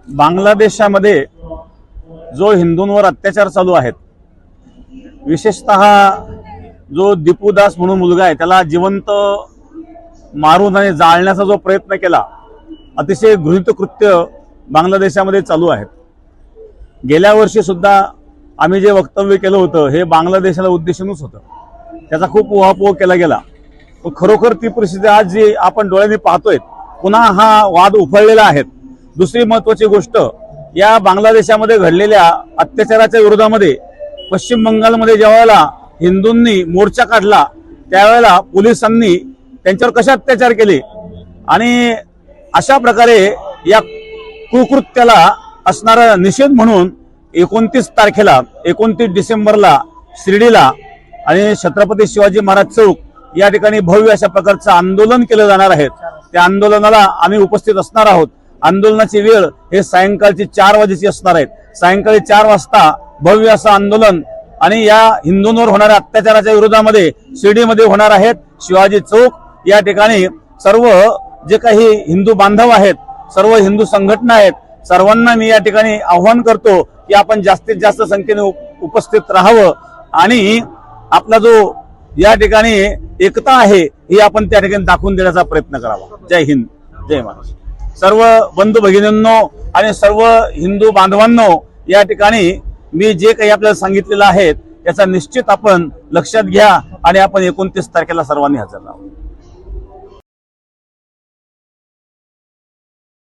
बांगलादेशामध्ये जो हिंदूंवर अत्याचार चालू आहेत, विशेषतः जो दीपू दास म्हणून मुलगा आहे त्याला जिवंत मारून आणि जाळण्याचा जो प्रयत्न केला, अतिशय घृणित कृत्य बांगलादेशामध्ये चालू आहेत। गेल्या वर्षी सुद्धा आम्ही जे वक्तव्य केलं होतं हे बांगलादेशाला उद्देशूनच होतं, त्याचा खूप उहापोह केला गेला। पण खरोखर ती परिस्थिती आज जी आपण डोळ्यांनी पाहतोय, पुन्हा हा वाद उफाळलेला आहे। दुसरी महत्त्वाची गोष्ट, या बांगलादेशामध्ये घडलेल्या अत्याचाराच्या विरोधामध्ये पश्चिम बंगालमध्ये ज्यावेळेला हिंदूंनी मोर्चा काढला त्यावेळेला पोलिसांनी त्यांच्यावर कसे अत्याचार केले आणि अशा प्रकारे या कुकृत्याला असणारा निषेध म्हणून 29 तारखेला 29 डिसेंबरला शिर्डीला आणि छत्रपती शिवाजी महाराज चौक या ठिकाणी भव्य अशा प्रकारचं आंदोलन केलं जाणार आहे। त्या आंदोलनाला आम्ही उपस्थित असणार आहोत। आंदोलनाची वेळ हे सायंकाळची 4 वाजेची असणार आहे। सायंकाळी 4 वाजता भव्य असं आंदोलन आणि या हिंदूंवर होणाऱ्या अत्याचाराच्या विरोधामध्ये शिर्डीमध्ये होणार आहेत। शिवाजी चौक या ठिकाणी सर्व जे काही हिंदू बांधव आहेत, सर्व हिंदू संघटना आहेत, सर्वांना मी या ठिकाणी आव्हान करतो की आपण जास्तीत जास्त संख्येने उपस्थित राहावं आणि आपला जो या ठिकाणी एकता आहे ही आपण त्या ठिकाणी दाखवून देण्याचा प्रयत्न करावा। जय हिंद, जय महाराष्ट्र। सर्व बंधू भगिनींनो आणि सर्व हिंदू बांधवांनो, या ठिकाणी मी जे काही आपल्याला सांगितलेलं आहे त्याचा निश्चित आपण लक्षात घ्या आणि आपण 29 तारखेला सर्वांनी हजर राहावं।